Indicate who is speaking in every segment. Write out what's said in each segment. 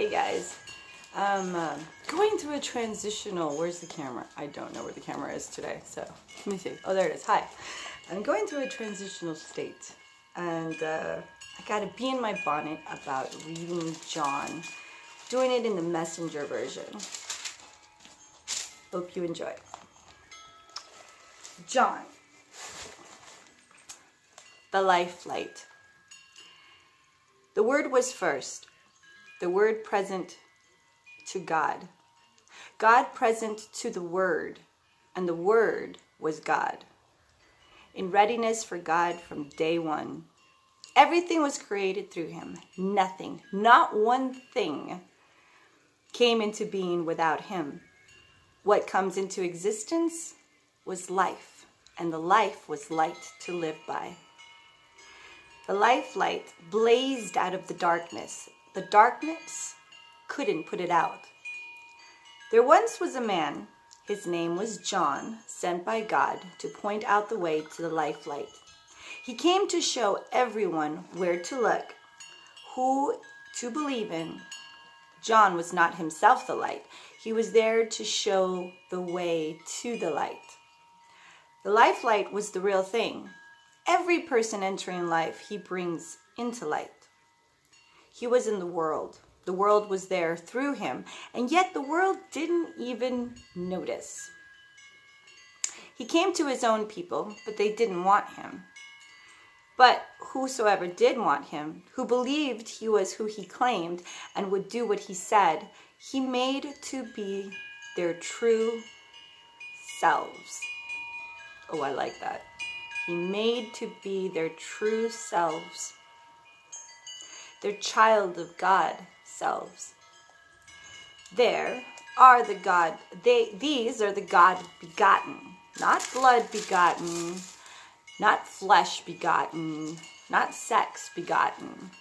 Speaker 1: Hey guys, I'm going through a transitional, where's the camera? I don't know where the camera is today, so let me see. Oh, there it is. Hi. I'm going through a transitional state, and I gotta be in my bonnet about reading John, doing it in the Messenger version. Hope you enjoy. John, the life light. The Word was first, the Word present to God, God present to the Word, and the Word was God. In readiness for God from day one, everything was created through him. Nothing, not one thing, came into being without him. What comes into existence was life, and the life was light to live by. The life light blazed out of the darkness. The darkness couldn't put it out. There once was a man, his name was John, sent by God to point out the way to the life light. He came to show everyone where to look, who to believe in. John was not himself the light. He was there to show the way to the light. The life light was the real thing. Every person entering life, he brings into light. He was in the world. The world was there through him, and yet the world didn't even notice. He came to his own people, but they didn't want him. But whosoever did want him, who believed he was who he claimed and would do what he said, he made to be their true selves. Oh, I like that. He made to be their true selves, their child of God selves. These are the God begotten, not blood begotten, not flesh begotten, not sex begotten.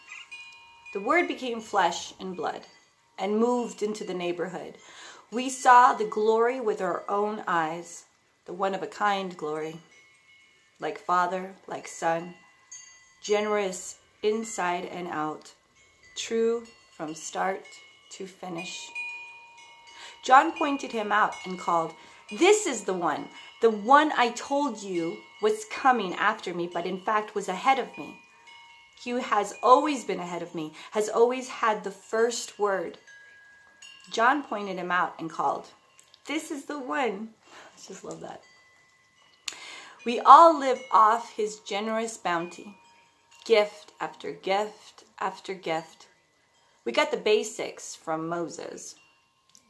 Speaker 1: The Word became flesh and blood and moved into the neighborhood. We saw the glory with our own eyes, the one-of-a-kind glory, like Father, like Son, generous inside and out, true from start to finish. John pointed him out and called, "This is the one I told you was coming after me, but in fact was ahead of me. He has always been ahead of me, has always had the first word." John pointed him out and called, "This is the one." I just love that. We all live off his generous bounty, gift after gift after gift. We got the basics from Moses,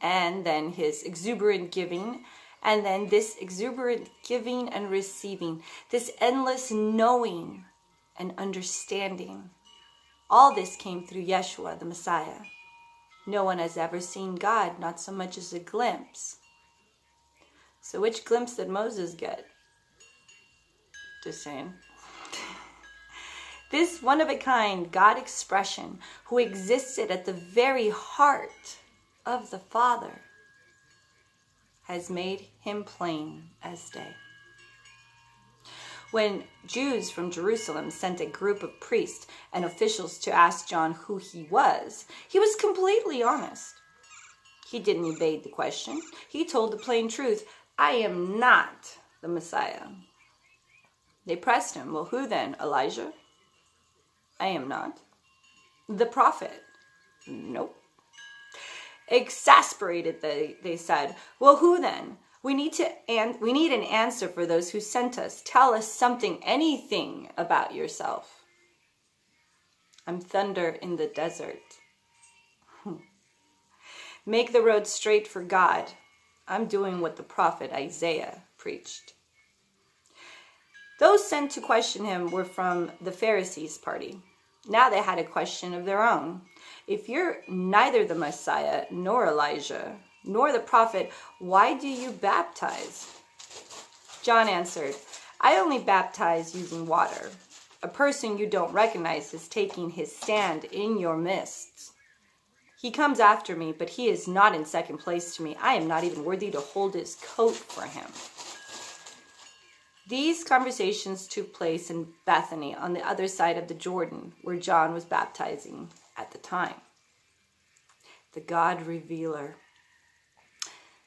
Speaker 1: and then his exuberant giving, and then this exuberant giving and receiving, this endless knowing and understanding. All this came through Yeshua, the Messiah. No one has ever seen God, not so much as a glimpse. So which glimpse did Moses get? Just saying. This one-of-a-kind God expression who existed at the very heart of the Father has made him plain as day. When Jews from Jerusalem sent a group of priests and officials to ask John who he was completely honest. He didn't evade the question. He told the plain truth, "I am not the Messiah." They pressed him, "Well, who then? Elijah?" "I am not." "The prophet?" "Nope." Exasperated, they said, "Well, who then? We need an answer for those who sent us. Tell us something, anything about yourself." "I'm thunder in the desert." "Make the road straight for God." "I'm doing what the prophet Isaiah preached." Those sent to question him were from the Pharisees' party. Now they had a question of their own. "If you're neither the Messiah, nor Elijah, nor the prophet, why do you baptize?" John answered, "I only baptize using water. A person you don't recognize is taking his stand in your midst. He comes after me, but he is not in second place to me. I am not even worthy to hold his coat for him." These conversations took place in Bethany on the other side of the Jordan, where John was baptizing at the time. the God revealer.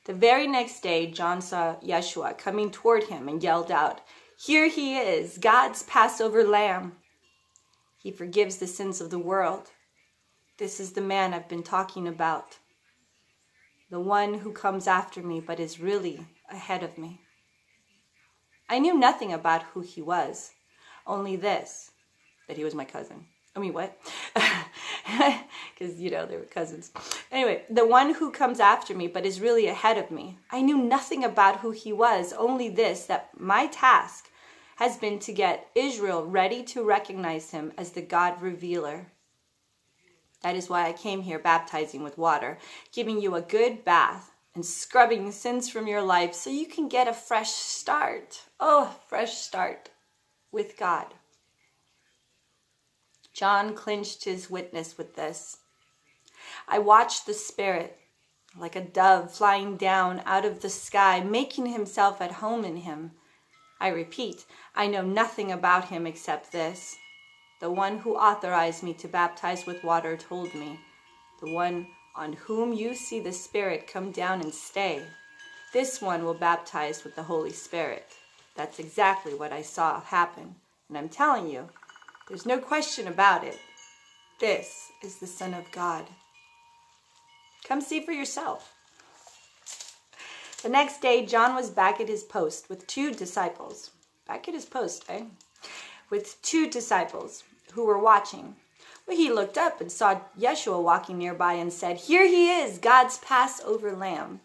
Speaker 1: The very next day, John saw Yeshua coming toward him and yelled out, "Here he is, God's Passover lamb. He forgives the sins of the world. This is the man I've been talking about. The one who comes after me but is really ahead of me." I knew nothing about who he was, only this, that he was my cousin. I mean, what? Because, they were cousins. Anyway, the one who comes after me but is really ahead of me. I knew nothing about who he was, only this, that my task has been to get Israel ready to recognize him as the God revealer. That is why I came here baptizing with water, giving you a good bath and scrubbing sins from your life so you can get a fresh start. Oh, fresh start with God. John clinched his witness with this. I watched the Spirit, like a dove flying down out of the sky, making himself at home in him. I repeat, I know nothing about him except this. The one who authorized me to baptize with water told me, the one on whom you see the Spirit come down and stay, this one will baptize with the Holy Spirit. That's exactly what I saw happen. And I'm telling you, there's no question about it. This is the Son of God. Come see for yourself. The next day, John was back at his post with 2 disciples. Back at his post, eh? With 2 disciples who were watching. Well, he looked up and saw Yeshua walking nearby and said, "Here he is, God's Passover lamb."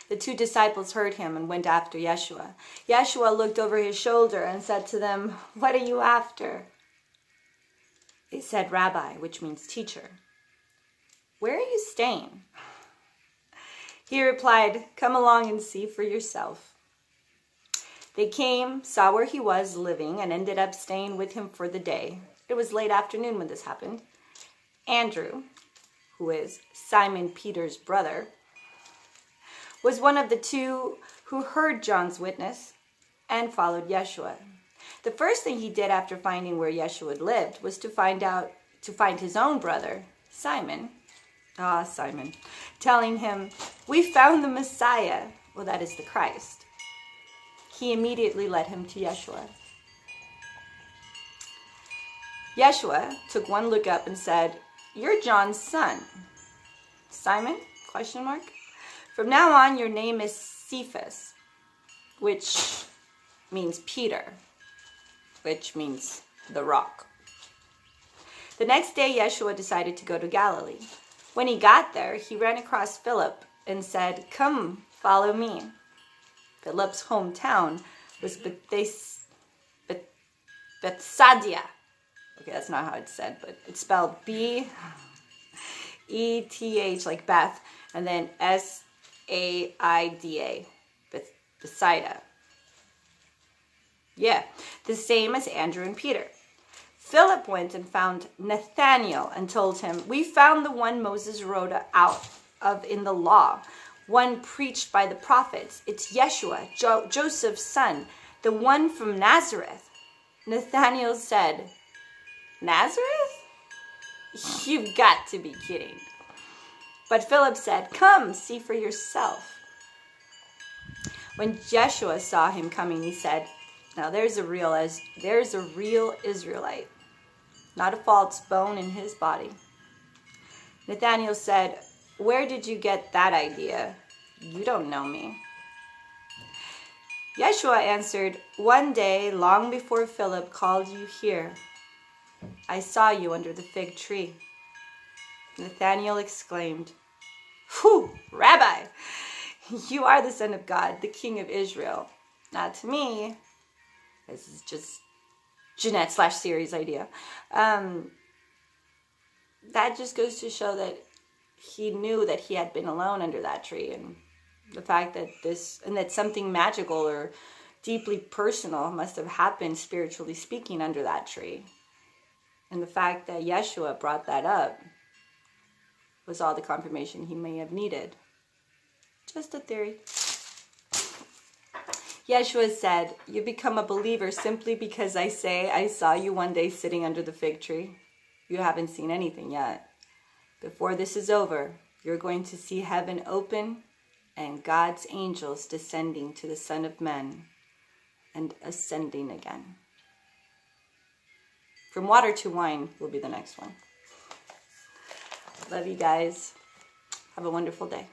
Speaker 1: The 2 disciples heard him and went after Yeshua. Yeshua looked over his shoulder and said to them, "What are you after?" They said, "Rabbi," which means teacher. "Where are you staying?" He replied, "Come along and see for yourself." They came, saw where he was living, and ended up staying with him for the day. It was late afternoon when this happened. Andrew, who is Simon Peter's brother, was one of the 2 who heard John's witness and followed Yeshua. The first thing he did after finding where Yeshua lived was to find his own brother, Simon. Simon, telling him, "We found the Messiah." Well, that is the Christ. He immediately led him to Yeshua. Yeshua took one look up and said, "You're John's son." "Simon? ? From now on, your name is Cephas," which means Peter, which means the rock. The next day, Yeshua decided to go to Galilee. When he got there, he ran across Philip and said, "Come, follow me." Philip's hometown was Bethsaida. Okay, that's not how it's said, but it's spelled B-E-T-H, like Beth, and then S-A-I-D-A, Bethsaida. Yeah, the same as Andrew and Peter. Philip went and found Nathanael and told him, "We found the one Moses wrote out of in the law, one preached by the prophets. It's Yeshua, Joseph's son, the one from Nazareth." Nathanael said, "Nazareth? You've got to be kidding." But Philip said, "Come, see for yourself." When Yeshua saw him coming, he said, "Now there's a real Israelite, not a false bone in his body." Nathanael said, "Where did you get that idea? You don't know me." Yeshua answered, "One day, long before Philip called you here, I saw you under the fig tree." Nathanael exclaimed, "Whew, Rabbi, you are the Son of God, the King of Israel." Not to me. This is just Jeanette/Siri's idea. That just goes to show that he knew that he had been alone under that tree, and the fact that that something magical or deeply personal must have happened, spiritually speaking, under that tree. And the fact that Yeshua brought that up was all the confirmation he may have needed. Just a theory. Yeshua said, "You become a believer simply because I say I saw you one day sitting under the fig tree. You haven't seen anything yet. Before this is over, you're going to see heaven open and God's angels descending to the Son of Man and ascending again. From water to wine will be the next one. Love you guys. Have a wonderful day.